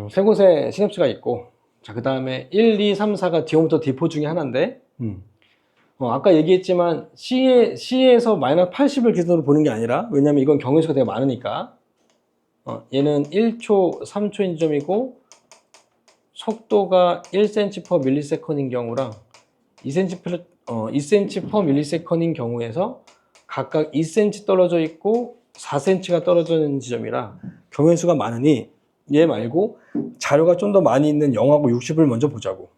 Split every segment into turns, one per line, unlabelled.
세 곳에 시냅스가 있고, 자, 그 다음에 1, 2, 3, 4가 D1부터 D4 중에 하나인데, 아까 얘기했지만 C에서 마이너스 80을 기준으로 보는 게 아니라, 왜냐면 이건 경우의 수가 되게 많으니까, 얘는 1초, 3초인 지점이고, 속도가 1cm/ms인 경우랑 2cm/ms인 경우에서 각각 2cm 떨어져 있고 4cm가 떨어져 있는 지점이라 경우의 수가 많으니 얘 말고 자료가 좀 더 많이 있는 0하고 60을 먼저 보자고.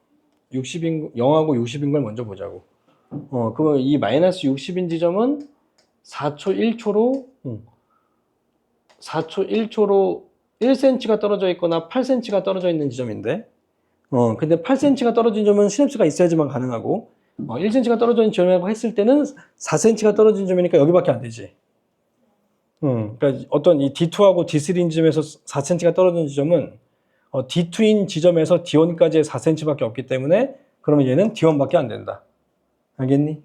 0하고 60인 걸 먼저 보자고. 그러면 이 마이너스 60인 지점은 4초 1초로 1cm가 떨어져 있거나 8cm가 떨어져 있는 지점인데, 근데 8cm가 떨어진 점은 시냅스가 있어야지만 가능하고, 1cm가 떨어진 점이라고 했을 때는 4cm가 떨어진 점이니까 여기밖에 안 되지. 그러니까 어떤 이 D2하고 D3인 지점에서 4cm가 떨어진 지점은 D2인 지점에서 D1까지의 4cm밖에 없기 때문에 그러면 얘는 D1밖에 안 된다. 알겠니?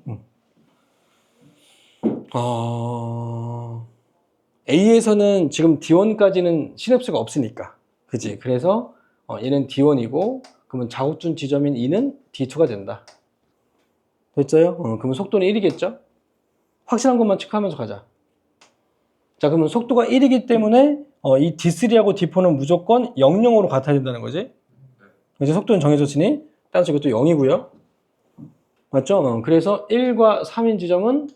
A에서는 지금 D1까지는 시냅스가 없으니까. 그치? 그래서 얘는 D1이고, 그러면 자국준 지점인 E는 D2가 된다. 됐어요? 그러면 속도는 1이겠죠? 확실한 것만 체크하면서 가자. 자, 그러면 속도가 1이기 때문에 이 D3하고 D4는 무조건 00으로 같아야 된다는 거지? 이제 속도는 정해졌으니 따라서 이것도 0이고요. 맞죠? 그래서 1과 3인 지점은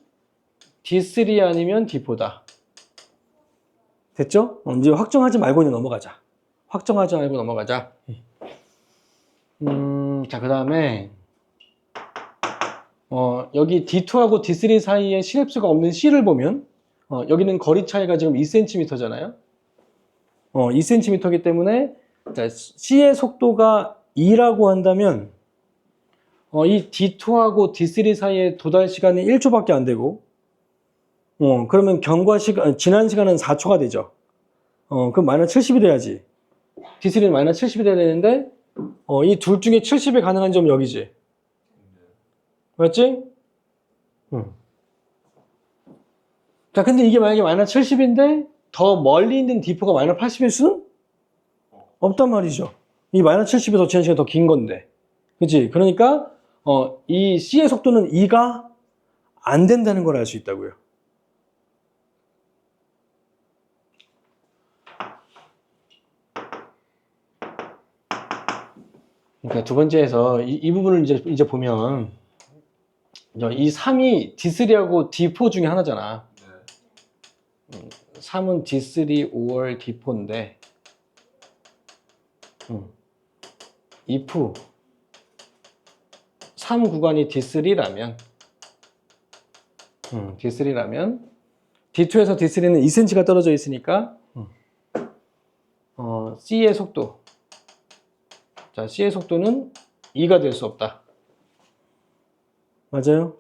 D3 아니면 D4다. 됐죠? 이제 확정하지 말고 그냥 넘어가자. 확정하지 말고 넘어가자. 자, 그 다음에 여기 D2하고 D3 사이에 시냅스가 없는 C를 보면 여기는 거리 차이가 지금 2cm잖아요. 2cm이기 때문에 자, C의 속도가 2라고 한다면 이 D2하고 D3 사이에 도달 시간이 1초밖에 안 되고, 그러면 지난 시간은 4초가 되죠. 그럼 마이너스 70이 돼야지. D3는 마이너스 70이 돼야 되는데, 이 둘 중에 70이 가능한 점은 여기지. 맞지? 자, 근데 이게 만약에 마이너스 70인데, 더 멀리 있는 D4가 마이너스 80일 수는 없단 말이죠. 이 마이너스 70이 더 지난 시간이 더 긴 건데. 그치? 그러니까, 이 C의 속도는 2가 안 된다는 걸 알 수 있다고요. 그러니까 두 번째에서 이 부분을 이제 보면, 이 3이 D3하고 D4 중에 하나잖아. 3은 D3, 5월 D4인데, if 3 구간이 D3라면, D2에서 D3는 2cm가 떨어져 있으니까, C의 속도. 자, C의 속도는 2가 될 수 없다. 맞아요?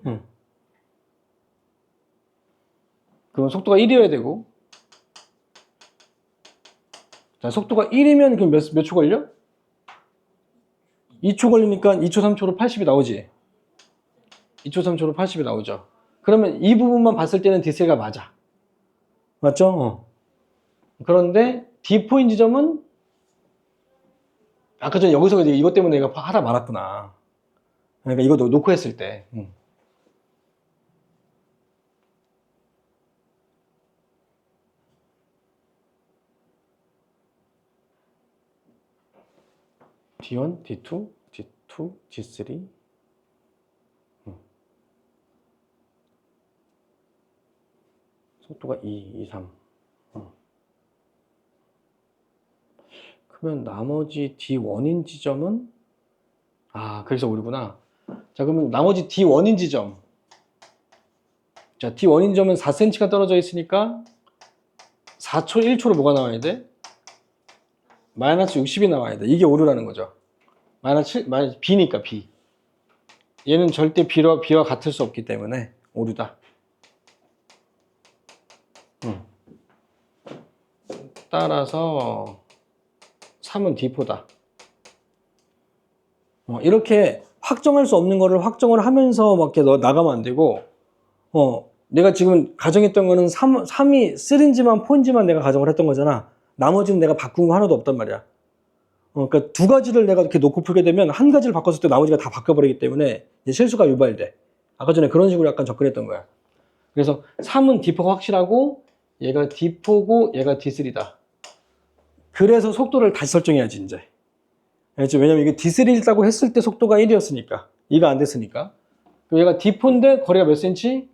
그럼 속도가 1이어야 되고, 자, 속도가 1이면 그럼 몇 초 걸려? 2초 걸리니까 2초, 3초로 80이 나오지. 2초, 3초로 80이 나오죠. 그러면 이 부분만 봤을 때는 D3가 맞아. 맞죠? 그런데 D4인 지점은 아까 전에 여기서 이것 때문에 내가 하다 말았구나. 그러니까 이거 놓고 했을 때. D1, D2, D2, D3. 속도가 2, 3. 그러면 나머지 D1인 지점은 그래서 오류구나. 자, 그러면 나머지 D1인 지점. 자, D1인 지점은 4cm가 떨어져 있으니까 4초 1초로 뭐가 나와야 돼? 마이너스 60이 나와야 돼. 이게 오류라는 거죠. 마이너스 B니까 B. 얘는 절대 B와 같을 수 없기 때문에 오류다. 따라서 3은 D4다. 이렇게 확정할 수 없는 거를 확정을 하면서 막 이렇게 나가면 안 되고, 내가 지금 가정했던 거는 3이 3인지만 4인지만 내가 가정을 했던 거잖아. 나머지는 내가 바꾼 거 하나도 없단 말이야. 그러니까 두 가지를 내가 이렇게 놓고 풀게 되면 한 가지를 바꿨을 때 나머지가 다 바뀌어버리기 때문에 이제 실수가 유발돼. 아까 전에 그런 식으로 약간 접근했던 거야. 그래서 3은 D4가 확실하고 얘가 D4고 얘가 D3다. 그래서 속도를 다시 설정해야지 이제. 알겠죠? 왜냐면 이게 D3를 했을 때 속도가 1이었으니까. 2가 안 됐으니까. 얘가 D4인데 거리가 몇 cm?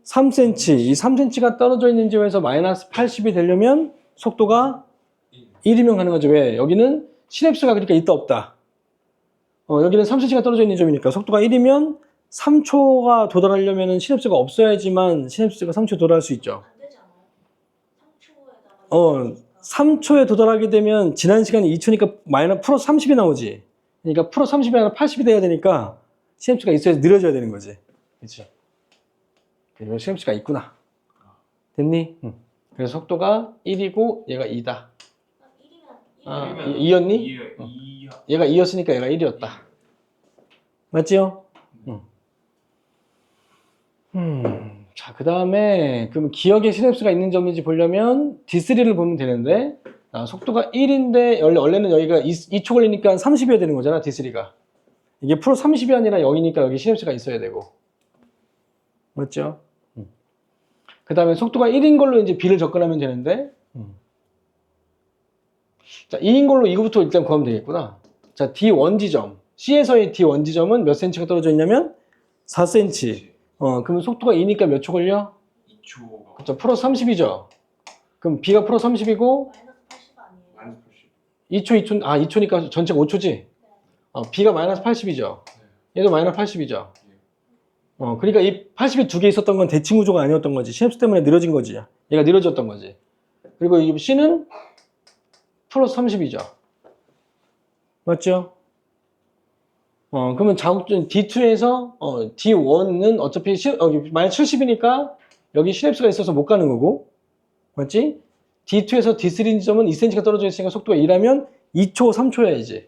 3cm. 이 3cm가 떨어져 있는 지점에서 마이너스 80이 되려면 속도가 1이면 가는 거죠. 왜? 여기는 시냅스가 그러니까 있다 없다. 여기는 3cm가 떨어져 있는 점이니까 속도가 1이면 3초가 도달하려면 시냅스가 없어야지만 시냅스가 3초에 도달할 수 있죠.
안 되잖아요. 3초에다가
3초에 도달하게 되면 지난 시간이 2초니까 마이너스 플러스 30이 나오지. 그러니까 플러스 30이 아니라 80이 돼야 되니까 시냅스가 있어야 느려져야 되는 거지. 그렇지? 그리고 시냅스가 있구나. 됐니? 응. 그래서 속도가 1이고 얘가 2다. 2였니? 얘가 2였으니까 얘가 1이었다. 맞지요? 자, 그 다음에 그럼 기억에 시냅스가 있는 점인지 보려면 D3를 보면 되는데 속도가 1인데 원래는 여기가 2초 걸리니까 30이어야 되는 거잖아, D3가. 이게 프로 30이 아니라 0이니까 여기 시냅스가 있어야 되고. 맞죠? 그 다음에 속도가 1인 걸로 이제 B를 접근하면 되는데 자, 2인 걸로 이거부터 일단 구하면 되겠구나. 자, D1 지점. C에서의 D1 지점은 몇 cm가 떨어져 있냐면 4cm. 그러면 속도가 2니까 몇 초 걸려?
2초.
그렇죠. 플러스 30이죠. 그럼 B가 플러스 30이고
마이너스 80 아니에요?
마이너스 80.
2초니까 전체가 5초지? B가 마이너스 80이죠. 얘도 마이너스 80이죠. 그러니까 이 80이 두 개 있었던 건 대칭 구조가 아니었던 거지. 시냅스 때문에 느려진 거지. 얘가 느려졌던 거지. 그리고 이 C는 플러스 30이죠. 맞죠? 그러면 자국준 D2에서 D1은 어차피 마이너스 70이니까 여기 시냅스가 있어서 못 가는 거고, 맞지? D2에서 D3 지점은 2cm가 떨어져 있으니까 속도가 2라면 2초, 3초여야지.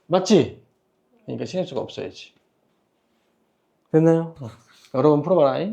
맞지? 그러니까 시냅스가 없어야지. 됐나요? 여러 번 풀어봐라.